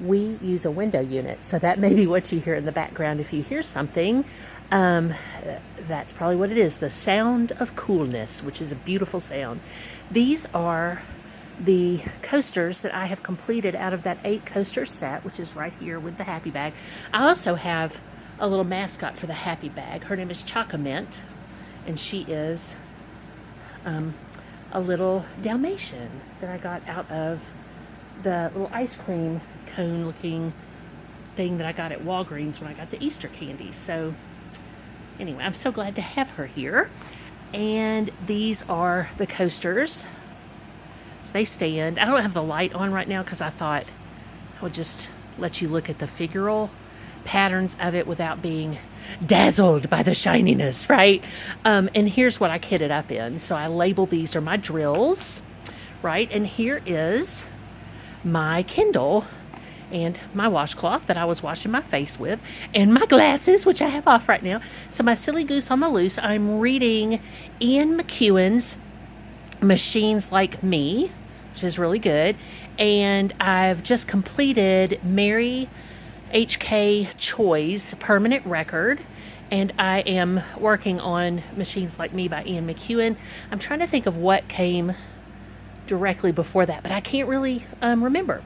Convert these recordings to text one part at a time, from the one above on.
we use a window unit. So that may be what you hear in the background. If you hear something, that's probably what it is. The sound of coolness, which is a beautiful sound. These are the coasters that I have completed out of that 8 coaster set, which is right here with the happy bag. I also have a little mascot for the happy bag. Her name is Chocomint, and she is a little Dalmatian that I got out of the little ice cream cone looking thing that I got at Walgreens when I got the Easter candy. So anyway, I'm so glad to have her here. And these are the coasters. So they stand. I don't have the light on right now because I thought I would just let you look at the figural patterns of it without being dazzled by the shininess, right? And here's what I kit it up in. So I label these are my drills, right? And here is my Kindle and my washcloth that I was washing my face with, and my glasses, which I have off right now. So my silly goose on the loose, I'm reading Ian McEwan's Machines Like Me, which is really good. And I've just completed Mary H.K. Choi's Permanent Record, and I am working on Machines Like Me by Ian McEwan. I'm trying to think of what came directly before that, but I can't really remember.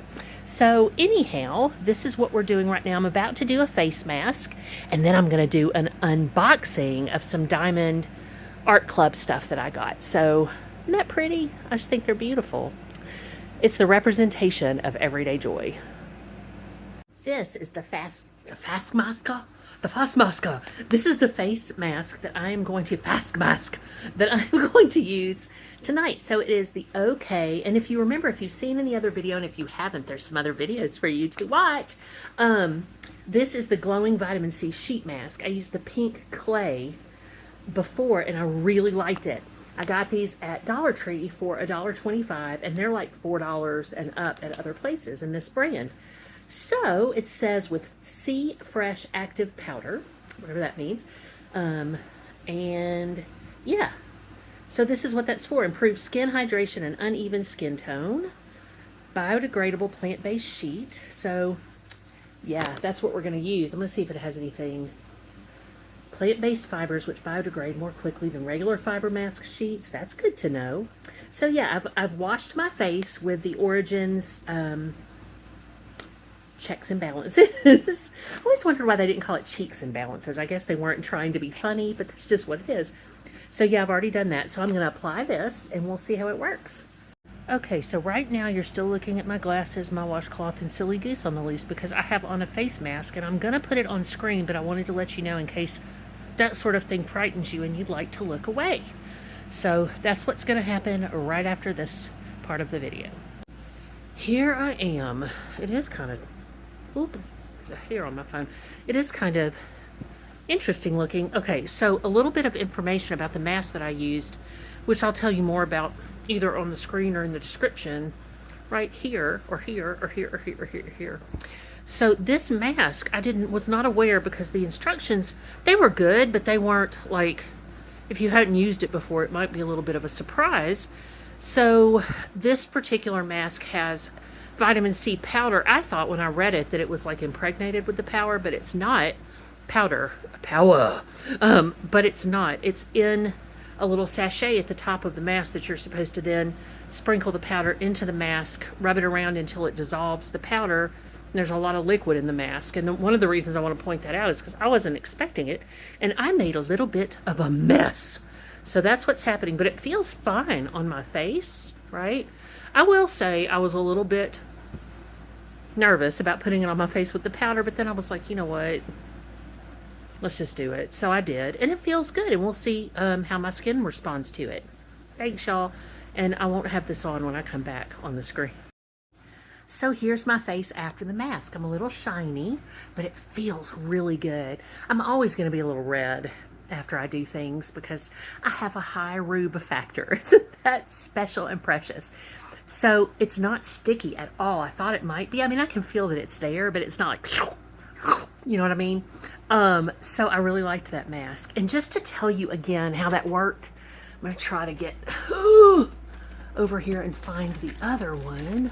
So anyhow, this is what we're doing right now. I'm about to do a face mask, and then I'm going to do an unboxing of some Diamond Art Club stuff that I got. So isn't that pretty? I just think they're beautiful. It's the representation of everyday joy. This is the fast masker. This is the face mask that I am going to use tonight. So it is the OK. And if you remember, if you've seen in the other video, and if you haven't, there's some other videos for you to watch. This is the glowing vitamin C sheet mask. I used the pink clay before, and I really liked it. I got these at Dollar Tree for $1.25, and they're like $4 and up at other places in this brand. So it says with C Fresh Active Powder, whatever that means. And yeah, so this is what that's for. Improved skin hydration and uneven skin tone. Biodegradable plant-based sheet. So yeah, that's what we're going to use. I'm going to see if it has anything. Plant-based fibers which biodegrade more quickly than regular fiber mask sheets. That's good to know. So yeah, I've washed my face with the Origins checks and balances. I always wondered why they didn't call it cheeks and balances. I guess they weren't trying to be funny, but that's just what it is. So yeah, I've already done that. So I'm going to apply this, and we'll see how it works. Okay, so right now you're still looking at my glasses, my washcloth, and silly goose on the loose because I have on a face mask, and I'm going to put it on screen, but I wanted to let you know in case that sort of thing frightens you and you'd like to look away. So that's what's going to happen right after this part of the video. Here I am. It is kind of, oop, there's a hair on my phone. It is kind of interesting looking. Okay, so a little bit of information about the mask that I used, which I'll tell you more about either on the screen or in the description, right here, or here, or here, or here, or here, or here. So this mask, I was not aware because the instructions, they were good, but they weren't like, if you hadn't used it before, it might be a little bit of a surprise. So this particular mask has vitamin C powder. I thought when I read it that it was like impregnated with the power, but it's not power. But it's not. It's in a little sachet at the top of the mask that you're supposed to then sprinkle the powder into the mask, rub it around until it dissolves the powder. There's a lot of liquid in the mask, and one of the reasons I want to point that out is because I wasn't expecting it, and I made a little bit of a mess. So that's what's happening, but it feels fine on my face, right? I will say I was a little bit nervous about putting it on my face with the powder, but then I was like, you know what? Let's just do it. So I did, and it feels good, and we'll see how my skin responds to it. Thanks, y'all, and I won't have this on when I come back on the screen. So here's my face after the mask. I'm a little shiny, but it feels really good. I'm always going to be a little red after I do things because I have a high rube factor. Isn't that special and precious? So it's not sticky at all. I thought it might be. I mean, I can feel that it's there, but it's not like, you know what I mean? So I really liked that mask. And just to tell you again how that worked, I'm going to try to get over here and find the other one.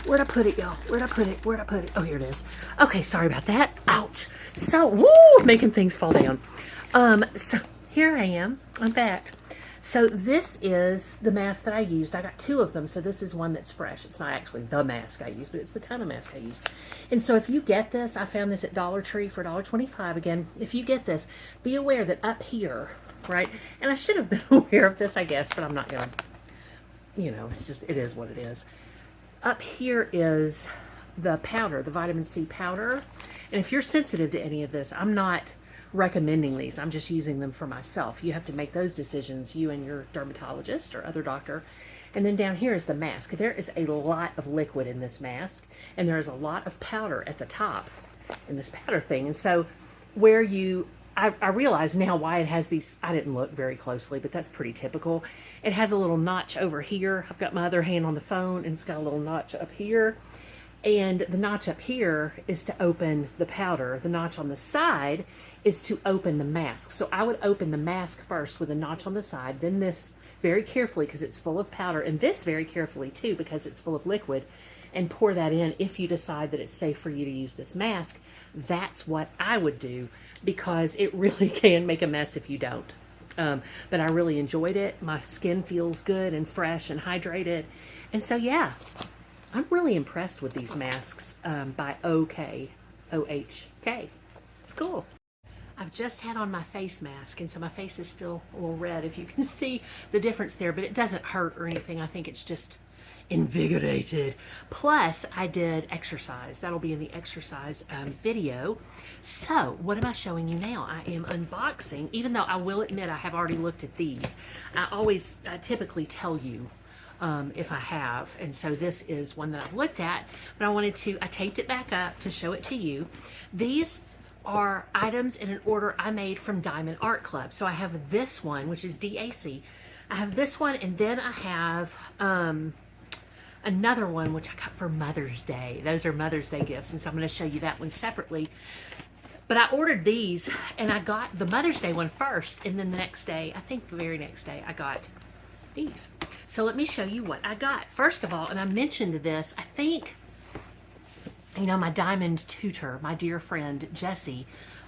Where'd I put it, y'all? Where'd I put it? Where'd I put it? Oh, here it is. Okay, sorry about that. Ouch. So, woo, making things fall down. So here I am. I'm back. So this is the mask that I used. I got 2 of them, so this is one that's fresh. It's not actually the mask I use, but it's the kind of mask I use. And so if you get this, I found this at Dollar Tree for $1.25 again. If you get this, be aware that up here, right, and I should have been aware of this, I guess, but I'm not going to, you know, it's just, it is what it is. Up here is the powder, the vitamin C powder. And if you're sensitive to any of this, I'm not recommending these. I'm just using them for myself. You have to make those decisions, you and your dermatologist or other doctor. And then down here is the mask. There is a lot of liquid in this mask, and there is a lot of powder at the top in this powder thing. And so where I realize now why it has these, I didn't look very closely, but that's pretty typical. It has a little notch over here. I've got my other hand on the phone, and it's got a little notch up here. And the notch up here is to open the powder. The notch on the side is to open the mask. So I would open the mask first with a notch on the side, then this very carefully because it's full of powder, and this very carefully too because it's full of liquid, and pour that in if you decide that it's safe for you to use this mask. That's what I would do because it really can make a mess if you don't. But I really enjoyed it. My skin feels good and fresh and hydrated. And so, yeah, I'm really impressed with these masks by OHK. It's cool. I've just had on my face mask, and so my face is still a little red, if you can see the difference there, but it doesn't hurt or anything. I think it's just invigorated. Plus, I did exercise. That'll be in the exercise video. So, what am I showing you now? I am unboxing, even though I will admit I have already looked at these. I typically tell you if I have, and so this is one that I've looked at, but I taped it back up to show it to you. These are items in an order I made from Diamond Art Club. So I have this one, which is DAC. I have this one, and then I have another one, which I got for Mother's Day. Those are Mother's Day gifts, and so I'm going to show you that one separately. But I ordered these, and I got the Mother's Day one first, and then the next day, I think the very next day, I got these. So let me show you what I got. First of all, and I mentioned this, I think, you know, my diamond tutor, my dear friend Jessie,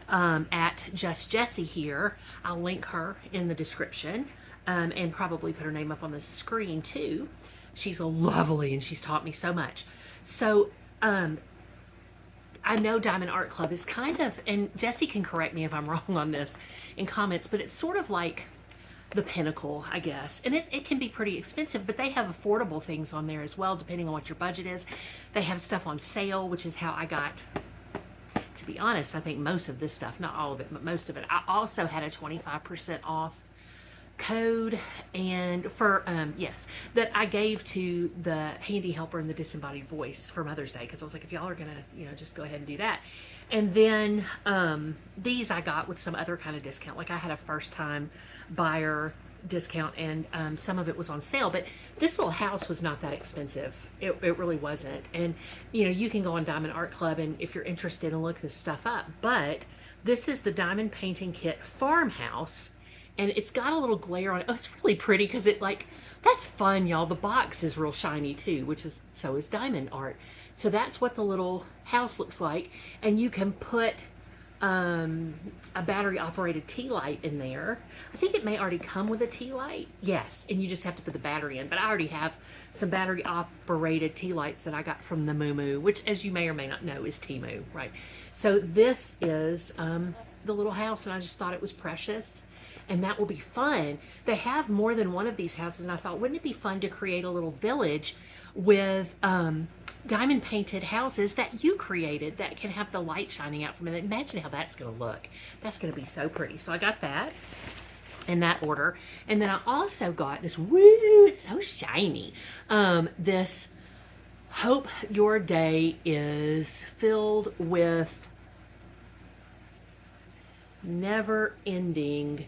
at Just Jessie here. I'll link her in the description and probably put her name up on the screen too. She's lovely and she's taught me so much. So I know Diamond Art Club is kind of, and Jessie can correct me if I'm wrong on this in comments, but it's sort of like the Pinnacle, I guess. And it can be pretty expensive, but they have affordable things on there as well, depending on what your budget is. They have stuff on sale, which is how I got, to be honest, I think most of this stuff, not all of it, but most of it. I also had a 25% off code, and for, yes, that I gave to the Handy Helper and the Disembodied Voice for Mother's Day, because I was like, if y'all are going to, you know, just go ahead and do that. And then these I got with some other kind of discount. Like I had a first time buyer discount, and some of it was on sale, but this little house was not that expensive. It really wasn't. And you know, you can go on Diamond Art Club, and if you're interested, and look this stuff up. But this is the Diamond Painting Kit Farmhouse, and it's got a little glare on it. Oh, it's really pretty because it, like, that's fun, y'all. The box is real shiny too, which is, so is diamond art. So that's what the little house looks like, and you can put a battery operated tea light in there. I think it may already come with a tea light. Yes, and you just have to put the battery in, but I already have some battery operated tea lights that I got from the Moo, which, as you may or may not know, is Temu, right? So this is the little house, and I just thought it was precious, and that will be fun. They have more than one of these houses, and I thought, wouldn't it be fun to create a little village with diamond painted houses that you created that can have the light shining out from it. Imagine how that's going to look. That's going to be so pretty. So I got that in that order. And then I also got this, woo, it's so shiny. This Hope Your Day is filled with never ending.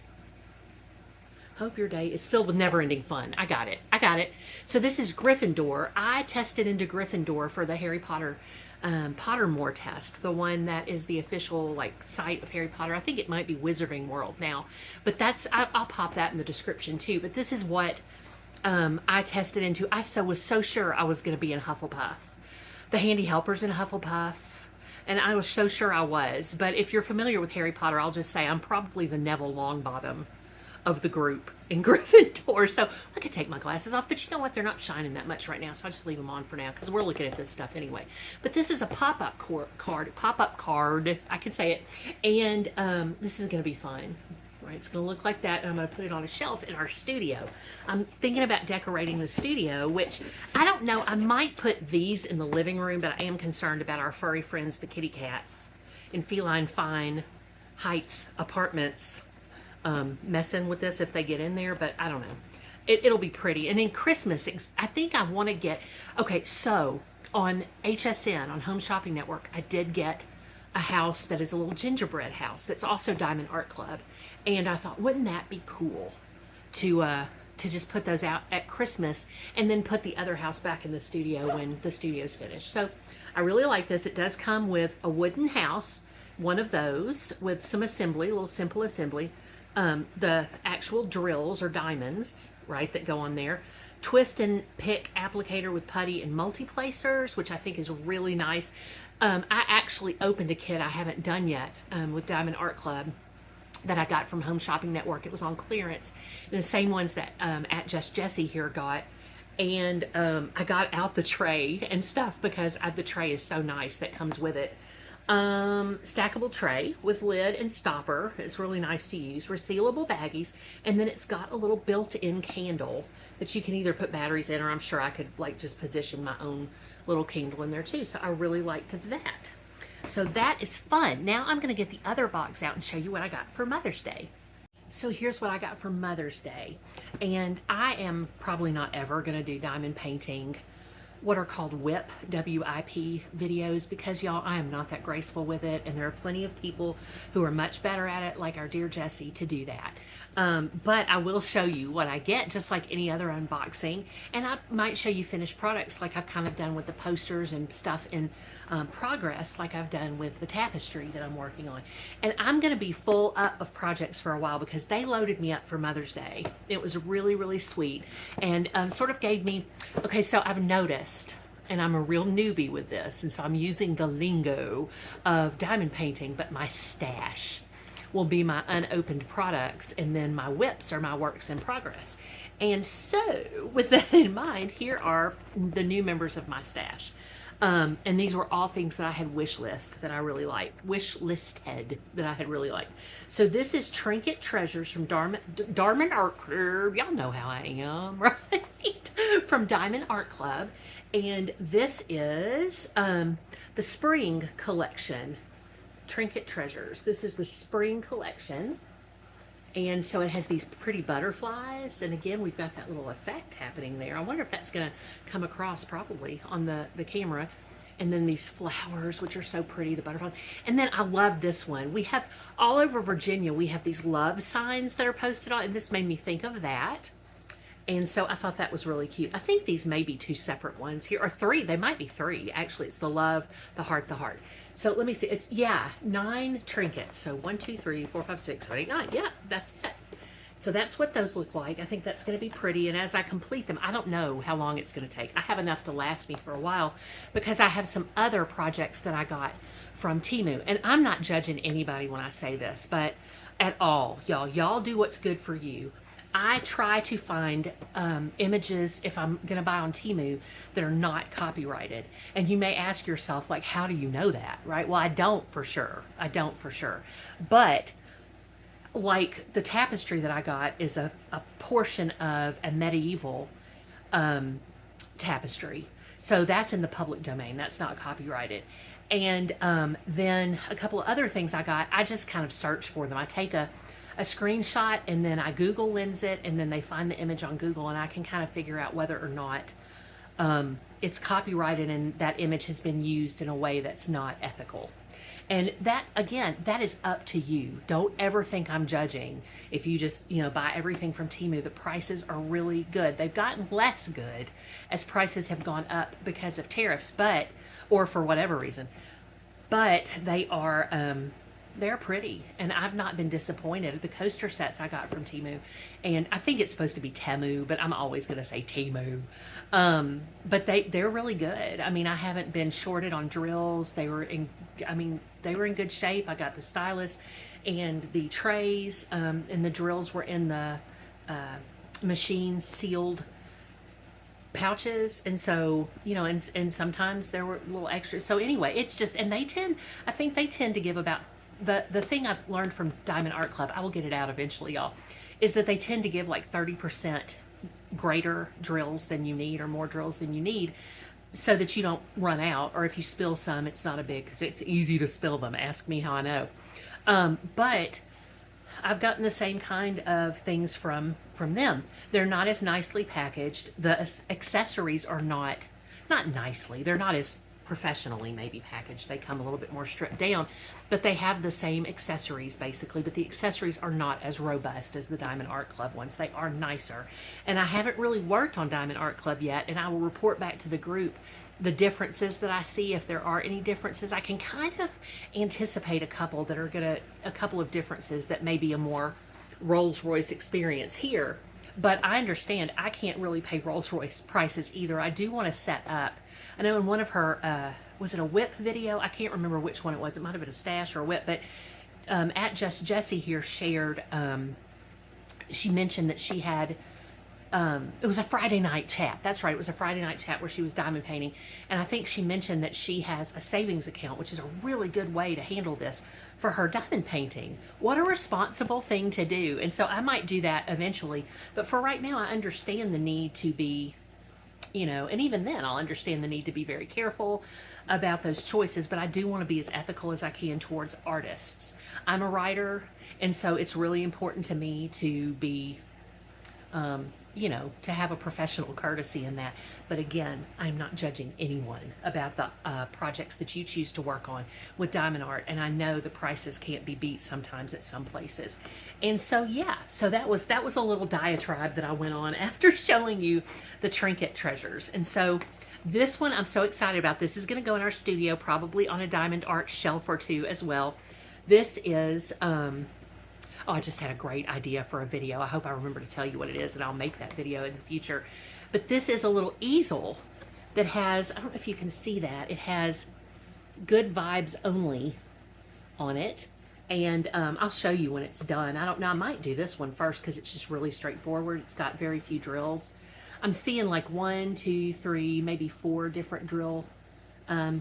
Hope your day is filled with never-ending fun. I got it. So this is Gryffindor. I tested into Gryffindor for the Harry Potter Pottermore test, the one that is the official like site of Harry Potter. I think it might be Wizarding World now, but that's, I'll pop that in the description too. But this is what I tested into. I was so sure I was going to be in Hufflepuff. the handy helpers in Hufflepuff. And I was so sure I was. But if you're familiar with Harry Potter, I'll just say I'm probably the Neville Longbottom of the group in Gryffindor. So I could take my glasses off, but you know what? They're not shining that much right now, so I just leave them on for now because we're looking at this stuff anyway. But this is a pop-up card. I can say it, and this is going to be fun. Right, it's going to look like that, and I'm going to put it on a shelf in our studio. I'm thinking about decorating the studio, which I don't know. I might put these in the living room, but I am concerned about our furry friends, the kitty cats, in Feline Fine Heights apartments, messing with this if they get in there. But I don't know. It'll be pretty. And then Christmas, I think I want to get. Okay, so on HSN, on Home Shopping Network, I did get a house that is a little gingerbread house that's also Diamond Art Club. And I thought, wouldn't that be cool to just put those out at Christmas and then put the other house back in the studio when the studio's finished. So I really like this. It does come with a wooden house, one of those with some assembly, a little simple assembly. The actual drills or diamonds, right, that go on there. Twist and pick applicator with putty and multi-placers, which I think is really nice. I actually opened a kit I haven't done yet with Diamond Art Club that I got from Home Shopping Network. It was on clearance, and the same ones that at Just Jessie here got. And I got out the tray and stuff because the tray is so nice that comes with it. Stackable tray with lid and stopper. It's really nice to use. Resealable baggies, and then it's got a little built-in candle that you can either put batteries in, or I'm sure I could like just position my own little candle in there too. So I really liked that. So that is fun. Now I'm going to get the other box out and show you what I got for Mother's Day. So here's what I got for Mother's Day. And I am probably not ever going to do diamond painting, what are called WIP, W-I-P videos, because y'all, I am not that graceful with it. And there are plenty of people who are much better at it, like our dear Jessie, to do that. But I will show you what I get, just like any other unboxing. And I might show you finished products like I've kind of done with the posters and stuff in progress, like I've done with the tapestry that I'm working on. And I'm going to be full up of projects for a while because they loaded me up for Mother's Day. It was really, really sweet, and sort of gave me, okay, so I've noticed, and I'm a real newbie with this, and so I'm using the lingo of diamond painting, but my stash will be my unopened products, and then my WIPs are my works in progress. And so with that in mind, here are the new members of my stash. And these were all things that I had wish listed that I had really liked. So this is Trinket Treasures from Diamond Art Club. Y'all know how I am, right? From Diamond Art Club. And this is the spring collection, Trinket Treasures. This is the spring collection. And so it has these pretty butterflies. And again, we've got that little effect happening there. I wonder if that's going to come across probably on the camera. And then these flowers, which are so pretty, the butterflies. And then I love this one. We have, all over Virginia, we have these love signs that are posted on. And this made me think of that. And so I thought that was really cute. I think these may be two separate ones here, or three. They might be three. Actually, it's the love, the heart, the heart. So let me see. It's, yeah, 9 trinkets. So 1, 2, 3, 4, 5, 6, 7, 8, 9. Yeah, that's it. So that's what those look like. I think that's going to be pretty. And as I complete them, I don't know how long it's going to take. I have enough to last me for a while because I have some other projects that I got from Temu. And I'm not judging anybody when I say this, but at all, y'all. Y'all do what's good for you. I try to find images, if I'm going to buy on Temu, that are not copyrighted. And you may ask yourself, like, how do you know that, right? Well, I don't for sure. I don't for sure. But, like, the tapestry that I got is a portion of a medieval tapestry. So that's in the public domain. That's not copyrighted. And then a couple of other things I got, I just kind of search for them. I take a screenshot and then I Google Lens it, and then they find the image on Google, and I can kind of figure out whether or not it's copyrighted and that image has been used in a way that's not ethical. And that, again, that is up to you. Don't ever think I'm judging if you just, buy everything from Temu. The prices are really good. They've gotten less good as prices have gone up because of tariffs, or for whatever reason. But they are, they're pretty, and I've not been disappointed. The coaster sets I got from Temu, and I think it's supposed to be Temu, but I'm always going to say Temu. But they're really good. I mean, I haven't been shorted on drills. I mean, they were in good shape. I got the stylus and the trays, and the drills were in the machine sealed pouches, and so and sometimes there were little extras. So anyway, it's just, and I think they tend to give about, the thing I've learned from Diamond Art Club, I will get it out eventually, y'all, is that they tend to give like 30% greater drills than you need, or more drills than you need, so that you don't run out, or if you spill some, it's not a big, because it's easy to spill them. Ask me how I know. But I've gotten the same kind of things from them. They're not as nicely packaged. The accessories are not nicely. They're not as professionally maybe packaged. They come a little bit more stripped down, but they have the same accessories basically, but the accessories are not as robust as the Diamond Art Club ones. They are nicer. And I haven't really worked on Diamond Art Club yet, and I will report back to the group the differences that I see, if there are any differences. I can kind of anticipate a couple of differences that may be a more Rolls Royce experience here. But I understand I can't really pay Rolls Royce prices either. I do want to set up. I know in one of her, was it a whip video? I can't remember which one it was. It might have been a stash or a whip, but at Just Jessie here shared, she mentioned that she had, it was a Friday night chat. That's right. It was a Friday night chat where she was diamond painting. And I think she mentioned that she has a savings account, which is a really good way to handle this for her diamond painting. What a responsible thing to do. And so I might do that eventually. But for right now, I understand the need to be, and even then I'll understand the need to be very careful about those choices. But I do want to be as ethical as I can towards artists. I'm a writer, and so it's really important to me to be, to have a professional courtesy in that. But again, I'm not judging anyone about the projects that you choose to work on with diamond art. And I know the prices can't be beat sometimes at some places. And so, yeah, so that was a little diatribe that I went on after showing you the trinket treasures. And so this one, I'm so excited about. This is going to go in our studio, probably on a diamond art shelf or two as well. This is, oh, I just had a great idea for a video. I hope I remember to tell you what it is, and I'll make that video in the future. But this is a little easel that has, I don't know if you can see that, it has good vibes only on it. And I'll show you when it's done. I don't know, I might do this one first because it's just really straightforward. It's got very few drills. I'm seeing like 1, 2, 3, maybe 4 different drill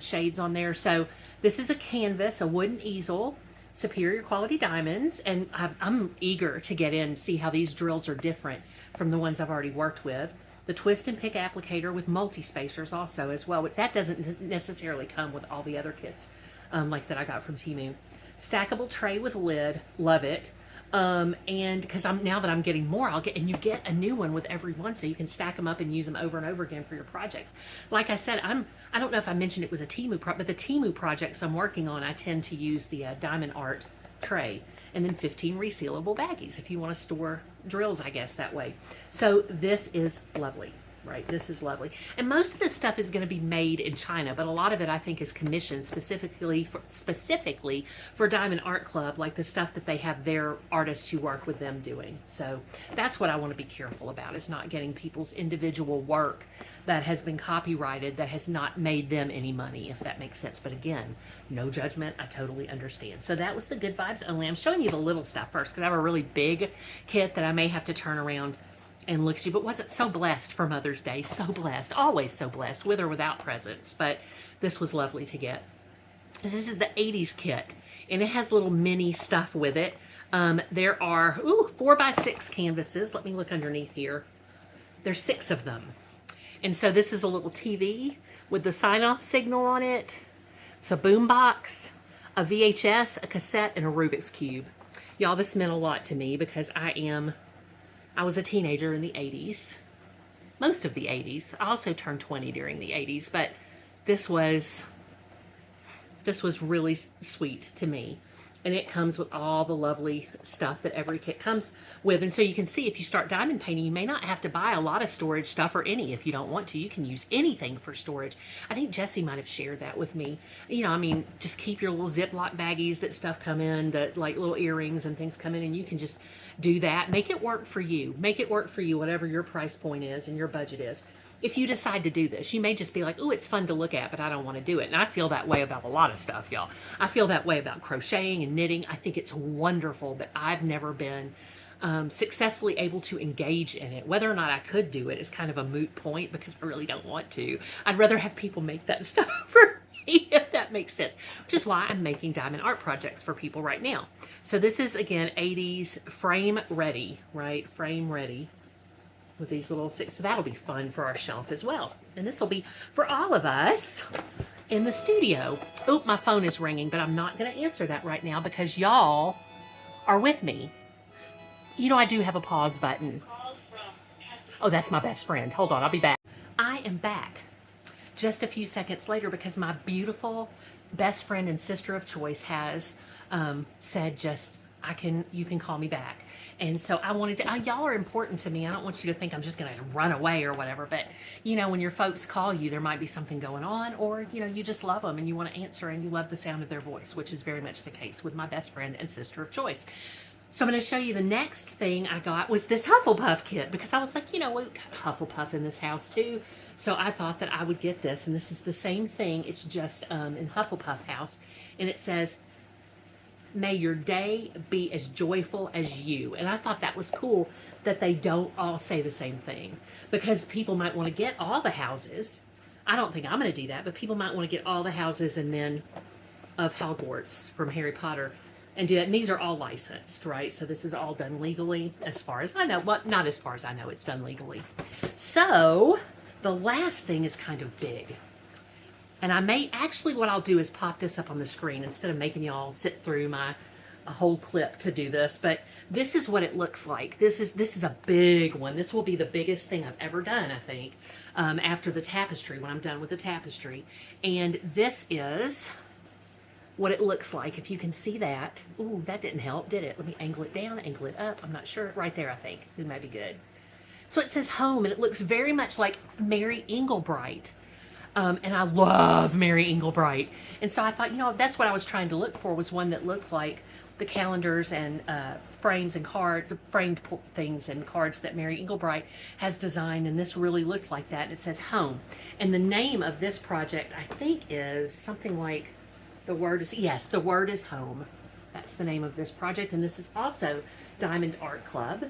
shades on there. So this is a canvas, a wooden easel, superior quality diamonds, and I'm eager to get in and see how these drills are different from the ones I've already worked with. The twist and pick applicator with multi-spacers also as well, but that doesn't necessarily come with all the other kits like that I got from Temu. Stackable tray with lid, love it. And because now that I'm getting more, and you get a new one with every one, so you can stack them up and use them over and over again for your projects. Like I said, I don't know if I mentioned it was a Temu but the Temu projects I'm working on, I tend to use the diamond art tray, and then 15 resealable baggies if you want to store drills, I guess, that way. So this is lovely. Right, this is lovely. And most of this stuff is going to be made in China, but a lot of it I think is commissioned specifically for Diamond Art Club, like the stuff that they have their artists who work with them doing. So that's what I want to be careful about, is not getting people's individual work that has been copyrighted that has not made them any money, if that makes sense. But again, no judgment. I totally understand. So that was the good vibes only. I'm showing you the little stuff first because I have a really big kit that I may have to turn around and look at you, but wasn't so blessed for Mother's Day. So blessed, always so blessed, with or without presents. But this was lovely to get. This is the 80s kit, and it has little mini stuff with it. There are 4x6 canvases. Let me look underneath here. There's 6 of them. And so this is a little TV with the sign-off signal on it. It's a boom box, a VHS, a cassette, and a Rubik's Cube. Y'all, this meant a lot to me because I was a teenager in the 80s, most of the 80s. I also turned 20 during the 80s, but this was really sweet to me. And it comes with all the lovely stuff that every kit comes with. And so you can see if you start diamond painting, you may not have to buy a lot of storage stuff or any if you don't want to. You can use anything for storage. I think Jesse might have shared that with me. You know, I mean, just keep your little Ziploc baggies that stuff come in, that like little earrings and things come in, and you can just do that. Make it work for you. Make it work for you, whatever your price point is and your budget is. If you decide to do this, you may just be like, oh, it's fun to look at, but I don't want to do it. And I feel that way about a lot of stuff, y'all. I feel that way about crocheting and knitting. I think it's wonderful, but I've never been successfully able to engage in it. Whether or not I could do it is kind of a moot point because I really don't want to. I'd rather have people make that stuff for me, if that makes sense, which is why I'm making diamond art projects for people right now. So this is, again, 80s frame ready, right? Frame ready. With these little six, so that'll be fun for our shelf as well. And this will be for all of us in the studio. Oop, my phone is ringing, but I'm not going to answer that right now because y'all are with me. You know, I do have a pause button. Oh, that's my best friend. Hold on, I'll be back. I am back just a few seconds later because my beautiful best friend and sister of choice has said just, you can call me back. And so I wanted to, y'all are important to me. I don't want you to think I'm just going to run away or whatever. But, you know, when your folks call you, there might be something going on, or, you know, you just love them and you want to answer and you love the sound of their voice, which is very much the case with my best friend and sister of choice. So I'm going to show you the next thing I got was this Hufflepuff kit because I was like, you know, we've got Hufflepuff in this house too. So I thought that I would get this. And this is the same thing. It's just in Hufflepuff house. And it says, may your day be as joyful as you. And I thought that was cool that they don't all say the same thing because people might want to get all the houses. I don't think I'm going to do that, but people might want to get all the houses and then of Hogwarts from Harry Potter and do that. And these are all licensed, right? So this is all done legally as far as I know. Well, not as far as I know, it's done legally. So the last thing is kind of big. And I may, actually what I'll do is pop this up on the screen instead of making y'all sit through a whole clip to do this. But this is what it looks like. This is a big one. This will be the biggest thing I've ever done, I think, after the tapestry, when I'm done with the tapestry. And this is what it looks like. If you can see that. Ooh, that didn't help, did it? Let me angle it down, angle it up. I'm not sure. Right there, I think. It might be good. So it says home, and it looks very much like Mary Englebright. And I love Mary Englebright. And so I thought, you know, that's what I was trying to look for, was one that looked like the calendars and frames and cards, framed things and cards that Mary Englebright has designed. And this really looked like that. And it says home. And the name of this project, I think, is something like the word is home. That's the name of this project. And this is also Diamond Art Club.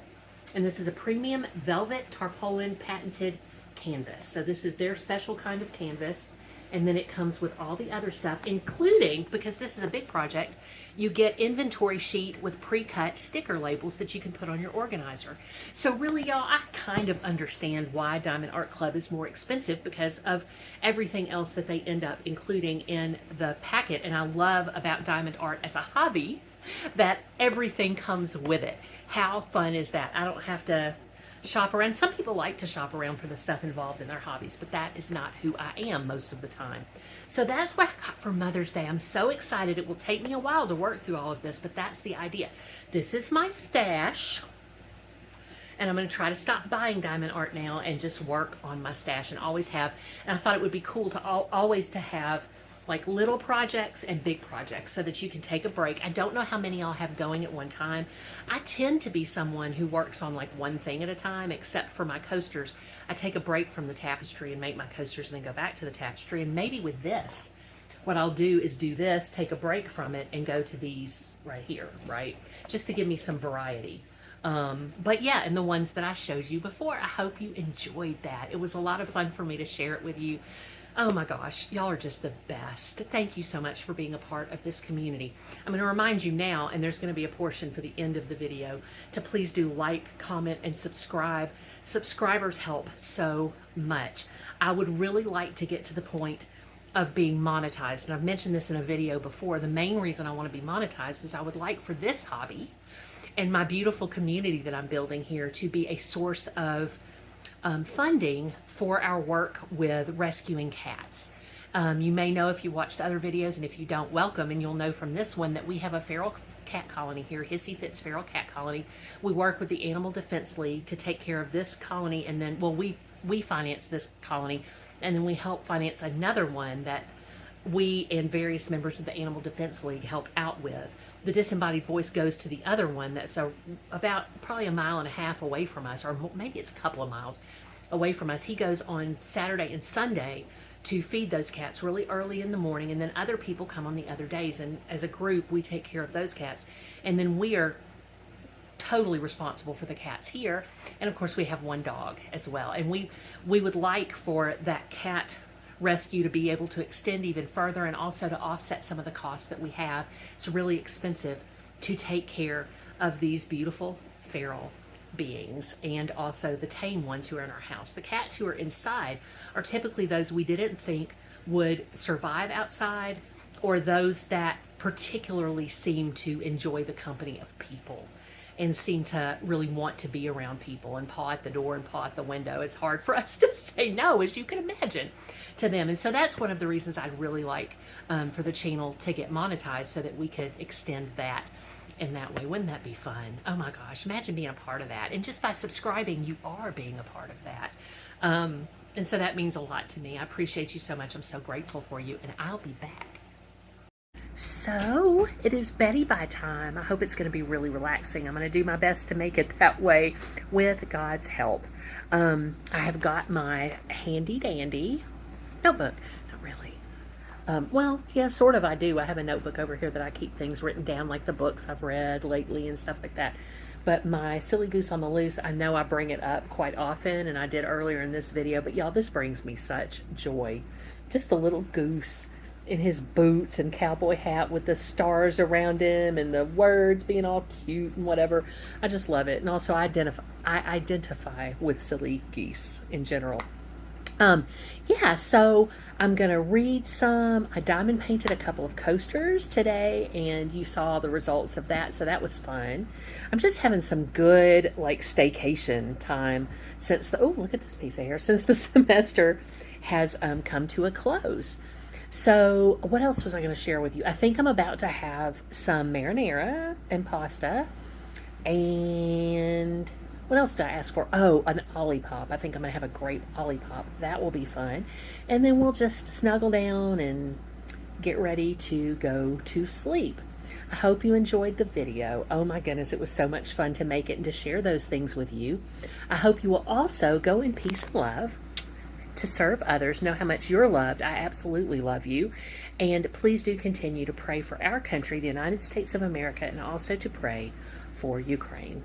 And this is a premium velvet tarpaulin patented canvas. So this is their special kind of canvas, and then it comes with all the other stuff, including, because this is a big project, you get inventory sheet with pre-cut sticker labels that you can put on your organizer. So really, y'all, I kind of understand why Diamond Art Club is more expensive because of everything else that they end up including in the packet. And I love about Diamond Art as a hobby that everything comes with it. How fun is that? I don't have to shop around. Some people like to shop around for the stuff involved in their hobbies, but that is not who I am most of the time. So that's what I got for Mother's Day. I'm so excited. It will take me a while to work through all of this, but that's the idea. This is my stash, and I'm going to try to stop buying diamond art now and just work on my stash and always have. And I thought it would be cool to always to have like little projects and big projects so that you can take a break. I don't know how many I'll have going at one time. I tend to be someone who works on like one thing at a time, except for my coasters. I take a break from the tapestry and make my coasters and then go back to the tapestry. And maybe with this, what I'll do is do this, take a break from it, and go to these right here, right? Just to give me some variety. But yeah, and the ones that I showed you before, I hope you enjoyed that. It was a lot of fun for me to share it with you. Oh my gosh, y'all are just the best. Thank you so much for being a part of this community. I'm going to remind you now, and there's going to be a portion for the end of the video, to please do like, comment, and subscribe. Subscribers help so much. I would really like to get to the point of being monetized. And I've mentioned this in a video before. The main reason I want to be monetized is I would like for this hobby and my beautiful community that I'm building here to be a source of funding for our work with rescuing cats. You may know if you watched other videos, and if you don't, welcome, and you'll know from this one that we have a feral cat colony here, Hissy Fitz Feral Cat Colony. We work with the Animal Defense League to take care of this colony, and then, well, we finance this colony, and then we help finance another one that we and various members of the Animal Defense League help out with. The disembodied voice goes to the other one that's about probably 1.5 miles away from us, or maybe it's a couple of miles away from us. He goes on Saturday and Sunday to feed those cats really early in the morning, and then other people come on the other days, and as a group we take care of those cats, and then we are totally responsible for the cats here. And of course we have one dog as well, and we would like for that cat rescue to be able to extend even further, and also to offset some of the costs that we have. It's really expensive to take care of these beautiful feral beings, and also the tame ones who are in our house. The cats who are inside are typically those we didn't think would survive outside, or those that particularly seem to enjoy the company of people and seem to really want to be around people and paw at the door and paw at the window. It's hard for us to say no, as you can imagine, to them. And so that's one of the reasons I'd really like for the channel to get monetized, so that we could extend that in that way. Wouldn't that be fun? Oh my gosh, imagine being a part of that. And just by subscribing, you are being a part of that. And so that means a lot to me. I appreciate you so much. I'm so grateful for you, and I'll be back. So it is Betty Bye time. I hope it's going to be really relaxing. I'm going to do my best to make it that way with God's help. I have got my handy dandy notebook. Not really. Well, yeah, sort of I do. I have a notebook over here that I keep things written down, like the books I've read lately and stuff like that. But my silly goose on the loose, I know I bring it up quite often, and I did earlier in this video, but y'all, this brings me such joy. Just the little goose in his boots and cowboy hat with the stars around him and the words being all cute and whatever. I just love it. And also I identify with silly geese in general. Yeah, so I'm gonna read some. I diamond painted a couple of coasters today, and you saw the results of that, so that was fun. I'm just having some good like staycation time since the, oh, look at this piece of hair, since the semester has come to a close. So what else was I going to share with you? I think I'm about to have some marinara and pasta. And what else did I ask for? Oh, an olipop. I think I'm going to have a grape olipop. That will be fun. And then we'll just snuggle down and get ready to go to sleep. I hope you enjoyed the video. Oh my goodness, it was so much fun to make it and to share those things with you. I hope you will also go in peace and love, to serve others, know how much you're loved. I absolutely love you. And please do continue to pray for our country, the United States of America, and also to pray for Ukraine.